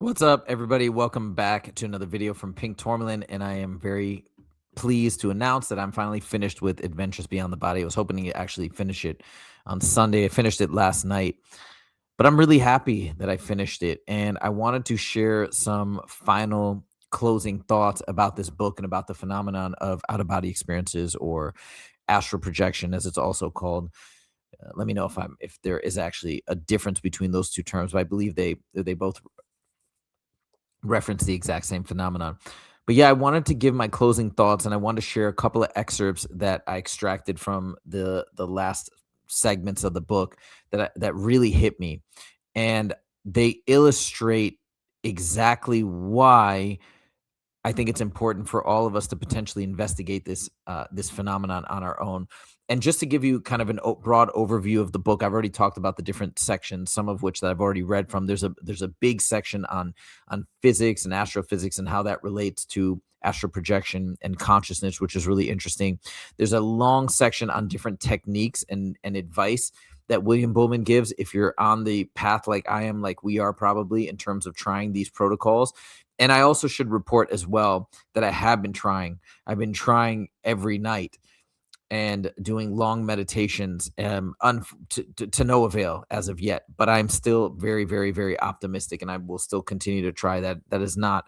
What's up, everybody? Welcome back to another video from Pink Tourmaline, and I am very pleased to announce that I'm finally finished with Adventures Beyond the Body. I was hoping to actually finish it on Sunday. I finished it last night, but I'm really happy that I finished it, and I wanted to share some final closing thoughts about this book and about the phenomenon of out-of-body experiences, or astral projection, as it's also called. Let me know if there is actually a difference between those two terms, but I believe they both reference the exact same phenomenon. But yeah, I wanted to give my closing thoughts, and I wanted to share a couple of excerpts that I extracted from the last segments of the book that really hit me, and they illustrate exactly why I think it's important for all of us to potentially investigate this phenomenon on our own. And just to give you kind of an broad overview of the book, I've already talked about the different sections, some of which that I've already read from. There's a big section on physics and astrophysics and how that relates to astral projection and consciousness, which is really interesting. There's a long section on different techniques and advice that William Buhlman gives if you're on the path like I am, like we are probably, in terms of trying these protocols. And I also should report as well that I have been trying. I've been trying every night and doing long meditations, to no avail as of yet. But I'm still very, very, very optimistic, and I will still continue to try that. That has not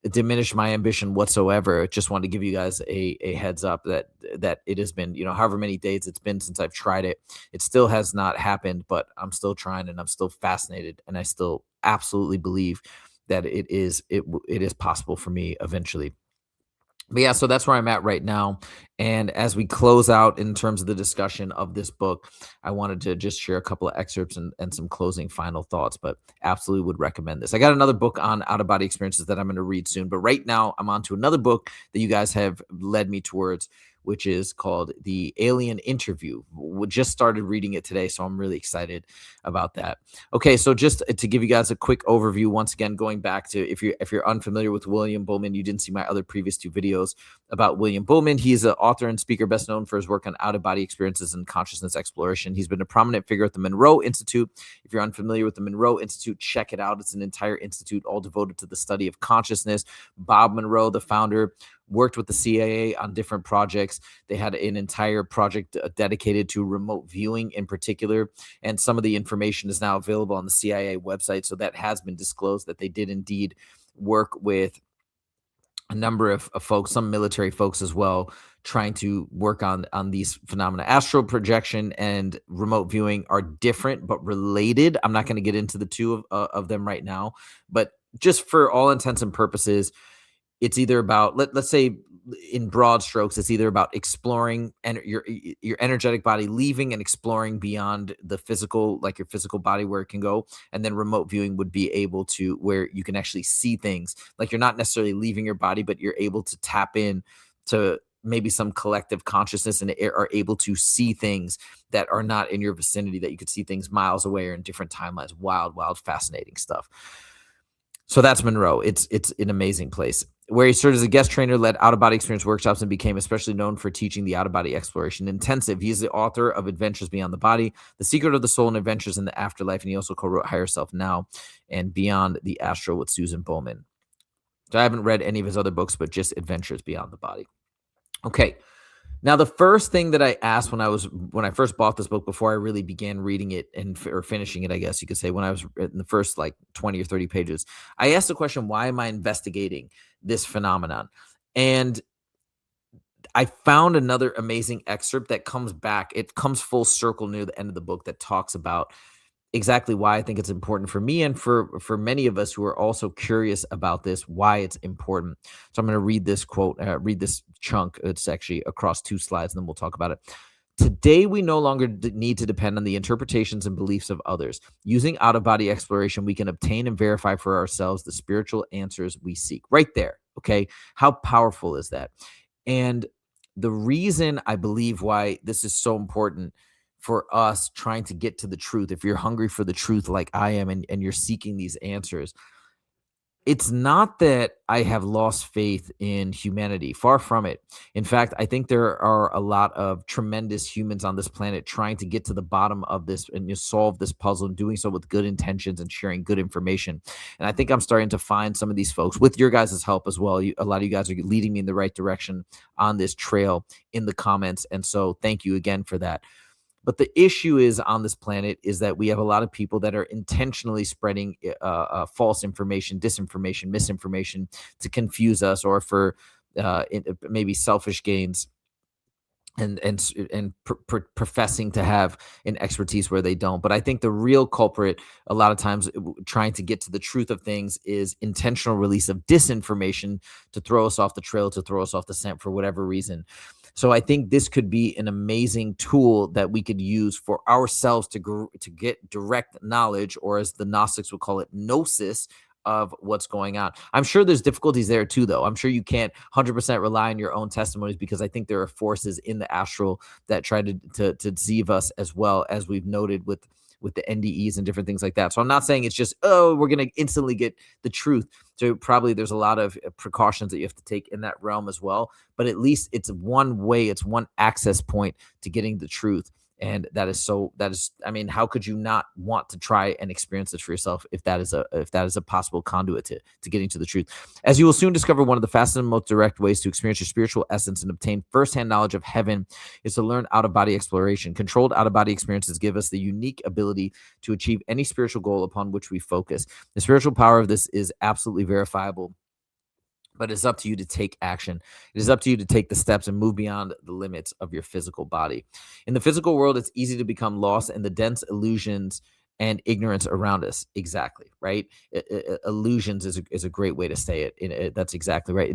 diminished my ambition whatsoever. I just wanted to give you guys a heads up that it has been, however many days it's been since I've tried it. It still has not happened, but I'm still trying, and I'm still fascinated, and I still absolutely believe that it is possible for me eventually. But yeah, so that's where I'm at right now. And as we close out in terms of the discussion of this book, I wanted to just share a couple of excerpts and some closing final thoughts, but absolutely would recommend this. I got another book on out of body experiences that I'm going to read soon, but right now I'm on to another book that you guys have led me towards, which is called The Alien Interview. We just started reading it today, so I'm really excited about that. Okay, so just to give you guys a quick overview, once again, going back to if you're unfamiliar with William Buhlman, you didn't see my other previous two videos about William Buhlman. He's an author and speaker best known for his work on out-of-body experiences and consciousness exploration. He's been a prominent figure at the Monroe Institute. If you're unfamiliar with the Monroe Institute, check it out. It's an entire institute all devoted to the study of consciousness. Bob Monroe, the founder, worked with the CIA on different projects. They had an entire project dedicated to remote viewing in particular, and some of the information is now available on the CIA website. So that has been disclosed that they did indeed work with a number of folks, some military folks as well, trying to work on these phenomena. Astral projection and remote viewing are different but related. I'm not going to get into the two of them right now, but just for all intents and purposes, it's either about, let's say in broad strokes, it's either about exploring and your energetic body, leaving and exploring beyond the physical, like your physical body, where it can go. And then remote viewing would be able to, where you can actually see things, like you're not necessarily leaving your body, but you're able to tap in to maybe some collective consciousness and are able to see things that are not in your vicinity, that you could see things miles away or in different timelines. Wild, fascinating stuff. So that's Monroe. It's an amazing place, where he served as a guest trainer, led out-of-body experience workshops, and became especially known for teaching the out-of-body exploration intensive. He is the author of Adventures Beyond the Body, The Secret of the Soul, and Adventures in the Afterlife, and he also co-wrote Higher Self Now and Beyond the Astral with Susan Buhlman. So I haven't read any of his other books, but just Adventures Beyond the Body. Okay. Now, the first thing that I asked when I first bought this book, before I really began reading it or finishing it, I guess you could say, when I was in the first like 20 or 30 pages, I asked the question, why am I investigating this phenomenon? And I found another amazing excerpt that comes back. It comes full circle near the end of the book, that talks about exactly why I think it's important for me, and for many of us who are also curious about this, why it's important. So I'm going to read this quote, read this chunk. It's actually across 2 slides, and then we'll talk about it. Today, we no longer need to depend on the interpretations and beliefs of others. Using out-of-body exploration, we can obtain and verify for ourselves the spiritual answers we seek. Right there, okay? How powerful is that? And the reason I believe why this is so important for us trying to get to the truth, if you're hungry for the truth like I am, and you're seeking these answers, It's not that I have lost faith in humanity, far from it. In fact, I think there are a lot of tremendous humans on this planet trying to get to the bottom of this and solve this puzzle, and doing so with good intentions and sharing good information. And I think I'm starting to find some of these folks with your guys' help as well. A lot of you guys are leading me in the right direction on this trail in the comments. And so thank you again for that. But the issue is on this planet is that we have a lot of people that are intentionally spreading false information, disinformation, misinformation to confuse us, or for maybe selfish gains, and professing to have an expertise where they don't. But I think the real culprit, a lot of times, trying to get to the truth of things, is intentional release of disinformation to throw us off the trail, to throw us off the scent for whatever reason. So I think this could be an amazing tool that we could use for ourselves to get direct knowledge, or as the Gnostics would call it, gnosis, of what's going on. I'm sure there's difficulties there too, though. I'm sure you can't 100% rely on your own testimonies, because I think there are forces in the astral that try to deceive us, as well, as we've noted with the NDEs and different things like that. So I'm not saying it's just, oh, we're going to instantly get the truth. So probably there's a lot of precautions that you have to take in that realm as well. But at least it's one way, it's one access point to getting the truth. And I mean, how could you not want to try and experience this for yourself, if that is a possible conduit to getting to the truth? As you will soon discover, one of the fastest and most direct ways to experience your spiritual essence and obtain firsthand knowledge of heaven is to learn out-of-body exploration. Controlled out-of-body experiences give us the unique ability to achieve any spiritual goal upon which we focus. The spiritual power of this is absolutely verifiable, but it's up to you to take action. It is up to you to take the steps and move beyond the limits of your physical body. In the physical world, it's easy to become lost in the dense illusions and ignorance around us. Exactly, right? Illusions is a great way to say it. That's exactly right.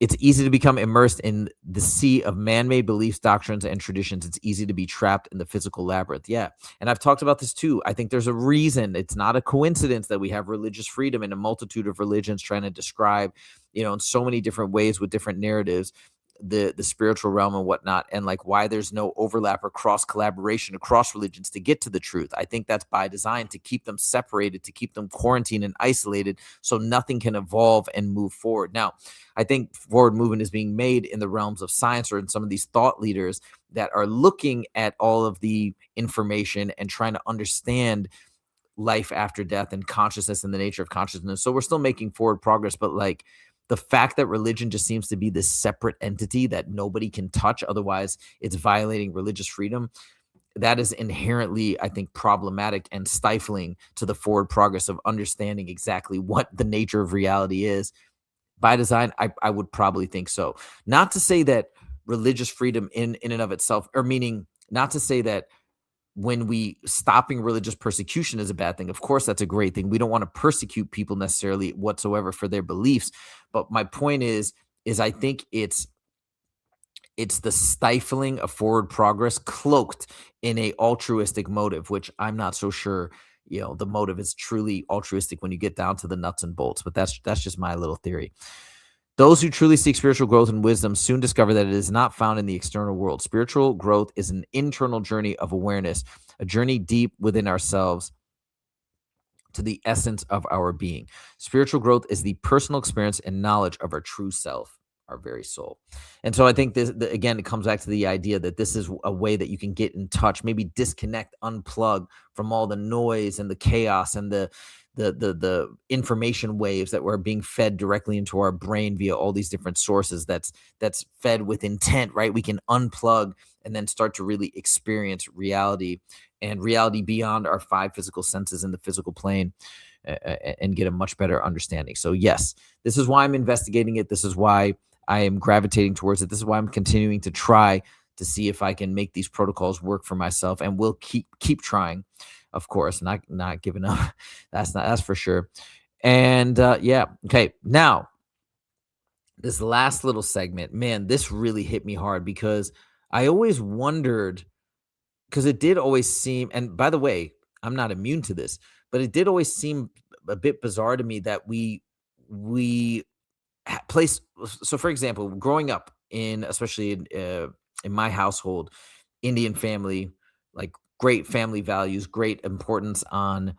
It's easy to become immersed in the sea of man-made beliefs, doctrines, and traditions. It's easy to be trapped in the physical labyrinth. Yeah. And I've talked about this too. I think there's a reason. It's not a coincidence that we have religious freedom in a multitude of religions trying to describe, in so many different ways with different narratives, the spiritual realm and whatnot, and like why there's no overlap or cross collaboration across religions to get to the truth. I think that's by design, to keep them separated, to keep them quarantined and isolated, so nothing can evolve and move forward. Now, I think forward movement is being made in the realms of science, or in some of these thought leaders that are looking at all of the information and trying to understand life after death and consciousness and the nature of consciousness. So we're still making forward progress, but like the fact that religion just seems to be this separate entity that nobody can touch, otherwise it's violating religious freedom, that is inherently, I think, problematic and stifling to the forward progress of understanding exactly what the nature of reality is. By design, I would probably think so. Not to say that religious freedom in and of itself, or meaning not to say that when we stopping religious persecution is a bad thing. Of course, that's a great thing. We don't want to persecute people necessarily whatsoever for their beliefs. But my point is I think it's the stifling of forward progress cloaked in a altruistic motive, which I'm not so sure, the motive is truly altruistic when you get down to the nuts and bolts. But that's just my little theory. Those who truly seek spiritual growth and wisdom soon discover that it is not found in the external world. Spiritual growth is an internal journey of awareness, a journey deep within ourselves to the essence of our being. Spiritual growth is the personal experience and knowledge of our true self, our very soul. And so I think again, it comes back to the idea that this is a way that you can get in touch, maybe disconnect, unplug from all the noise and the chaos and the information waves that were being fed directly into our brain via all these different sources. That's fed with intent, right? We can unplug and then start to really experience reality, and reality beyond our five physical senses in the physical plane, and get a much better understanding. So yes, this is why I'm investigating it. This is why I am gravitating towards it. This is why I'm continuing to try to see if I can make these protocols work for myself, and we'll keep trying, of course, not giving up. That's for sure. And yeah, okay. Now, this last little segment, man, this really hit me hard, because I always wondered, because it did always seem, and by the way, I'm not immune to this, but it did always seem a bit bizarre to me that we place. So for example, growing up especially in my household, Indian family, like great family values, great importance on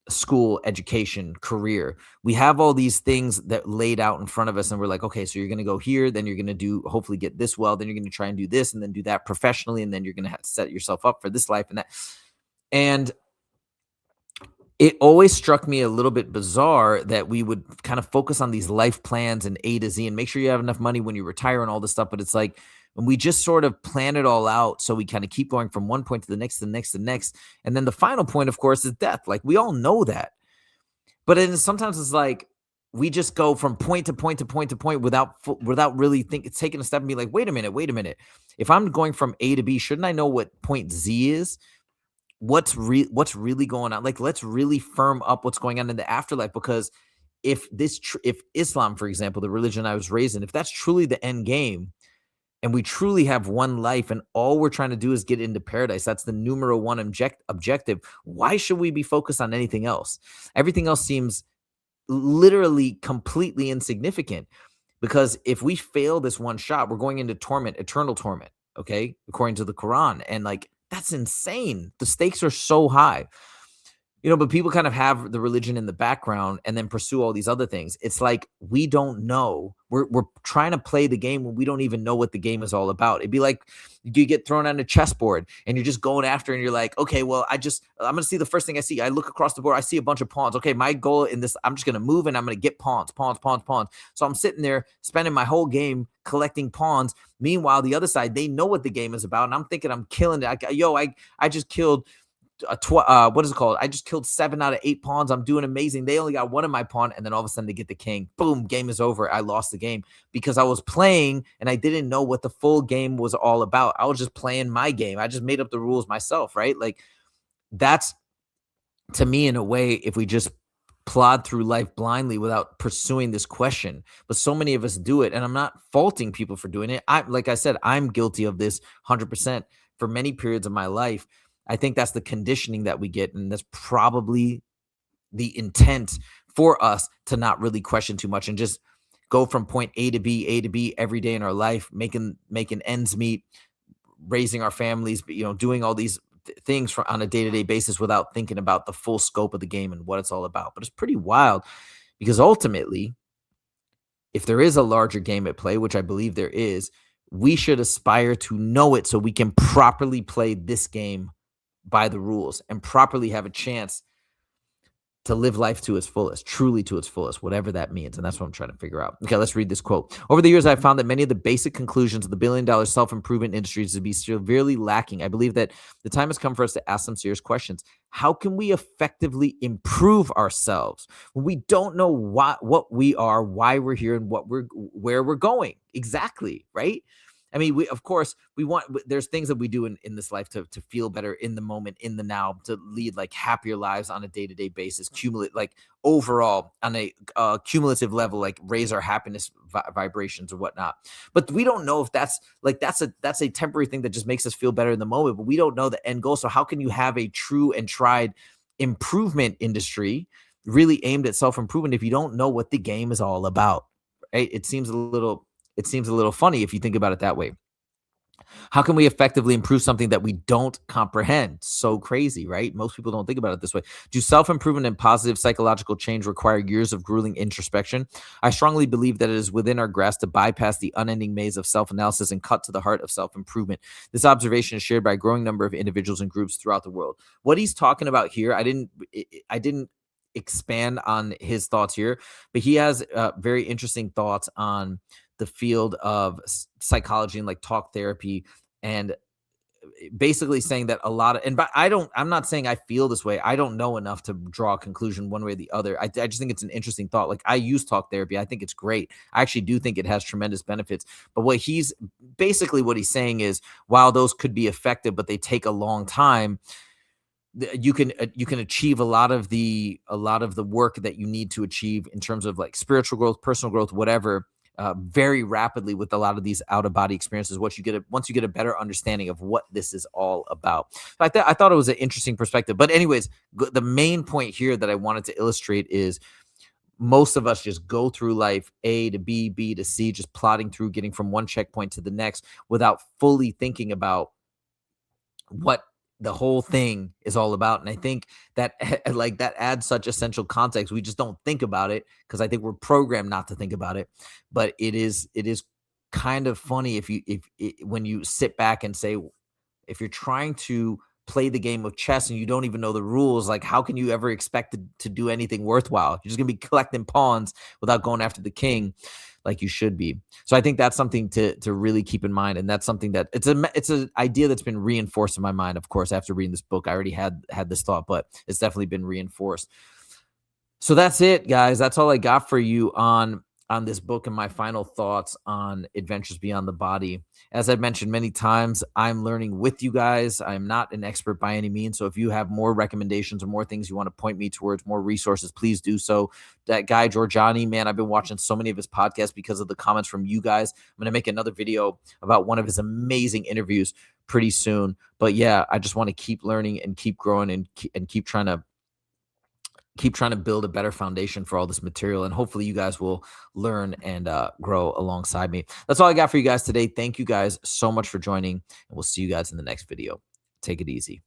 school, education, career. We have all these things that laid out in front of us, and we're like, okay, so you're going to go here, then you're going to do, hopefully get this well, then you're going to try and do this, and then do that professionally, and then you're going to set yourself up for this life and that. And it always struck me a little bit bizarre that we would kind of focus on these life plans and A to Z and make sure you have enough money when you retire and all this stuff. But it's like when we just sort of plan it all out, so we kind of keep going from one point to the next, to the next, to the next. And then the final point, of course, is death. Like we all know that. But then sometimes it's like we just go from point to point to point to point without really taking a step and be like, wait a minute. If I'm going from A to B, shouldn't I know what point Z is? What's really going on? Like, let's really firm up what's going on in the afterlife, because if Islam, for example, the religion I was raised in, if that's truly the end game, and we truly have one life, and all we're trying to do is get into paradise, that's the numero one objective. Why should we be focused on anything else? Everything else seems literally completely insignificant, because if we fail this one shot, we're going into torment, eternal torment, okay, according to the Quran. And like, that's insane. The stakes are so high. But people kind of have the religion in the background and then pursue all these other things. It's like we don't know. We're trying to play the game when we don't even know what the game is all about. It'd be like you get thrown on a chessboard and you're just going after, and you're like, okay, well, I'm gonna see the first thing I see. I look across the board, I see a bunch of pawns. Okay, my goal in this, I'm just gonna move and I'm gonna get pawns. So I'm sitting there spending my whole game collecting pawns. Meanwhile, the other side, they know what the game is about, and I'm thinking I'm killing it. I just killed what is it called? I just killed 7 out of 8 pawns. I'm doing amazing. They only got one of my pawn, and then all of a sudden they get the king. Boom, game is over. I lost the game because I was playing and I didn't know what the full game was all about. I was just playing my game. I just made up the rules myself, right? Like that's, to me, in a way, if we just plod through life blindly without pursuing this question. But so many of us do it, and I'm not faulting people for doing it. Like I said, I'm guilty of this 100% for many periods of my life. I think that's the conditioning that we get, and that's probably the intent for us to not really question too much and just go from point A to B every day in our life, making ends meet, raising our families, doing all these things on a day-to-day basis without thinking about the full scope of the game and what it's all about. But it's pretty wild, because ultimately, if there is a larger game at play, which I believe there is, we should aspire to know it so we can properly play this game by the rules and properly have a chance to live life to its fullest, truly to its fullest, whatever that means. And that's what I'm trying to figure out. Okay, let's read this quote. Over the years, I've found that many of the basic conclusions of the billion-dollar self-improvement industry to be severely lacking. I believe that the time has come for us to ask some serious questions. How can we effectively improve ourselves when we don't know what we are, why we're here, and where we're going? Exactly, right? I mean, of course, there's things that we do in this life to feel better in the moment, in the now, to lead like happier lives on a day-to-day basis, like overall on a cumulative level, like raise our happiness vibrations or whatnot. But we don't know if that's a temporary thing that just makes us feel better in the moment, but we don't know the end goal. So how can you have a true and tried improvement industry really aimed at self-improvement if you don't know what the game is all about? Right? It seems a little funny if you think about it that way. How can we effectively improve something that we don't comprehend? So crazy, right? Most people don't think about it this way. Do self-improvement and positive psychological change require years of grueling introspection? I strongly believe that it is within our grasp to bypass the unending maze of self-analysis and cut to the heart of self-improvement. This observation is shared by a growing number of individuals and groups throughout the world. What he's talking about here, I didn't expand on his thoughts here, but he has very interesting thoughts on the field of psychology and like talk therapy, and basically saying that a lot of, and but I'm not saying I feel this way. I don't know enough to draw a conclusion one way or the other. I just think it's an interesting thought. Like, I use talk therapy. I think it's great. I actually do think it has tremendous benefits. But what he's saying is, while those could be effective, but they take a long time, you can achieve a lot of the work that you need to achieve in terms of like spiritual growth, personal growth, whatever, very rapidly with a lot of these out of body experiences. Once you get a better understanding of what this is all about. So I thought it was an interesting perspective. But anyways, the main point here that I wanted to illustrate is most of us just go through life A to B, B to C, just plodding through, getting from one checkpoint to the next without fully thinking about what the whole thing is all about. And I think that like that adds such essential context. We just don't think about it because I think we're programmed not to think about it. But it is kind of funny when you sit back and say, if you're trying to play the game of chess and you don't even know the rules, like how can you ever expect to do anything worthwhile? You're just gonna be collecting pawns without going after the king like you should be. So I think that's something to really keep in mind, and that's something that it's an idea that's been reinforced in my mind. Of course, after reading this book, I already had this thought, but it's definitely been reinforced. So that's it, guys. That's all I got for you on this book and my final thoughts on Adventures Beyond the Body. As I've mentioned many times, I'm learning with you guys. I'm not an expert by any means. So if you have more recommendations or more things you want to point me towards, more resources, please do so. That guy Giorgiani, man, I've been watching so many of his podcasts because of the comments from you guys. I'm going to make another video about one of his amazing interviews pretty soon. But yeah, I just want to keep learning and keep growing and keep trying to build a better foundation for all this material, and hopefully you guys will learn and grow alongside me. That's all I got for you guys today. Thank you guys so much for joining, and we'll see you guys in the next video. Take it easy.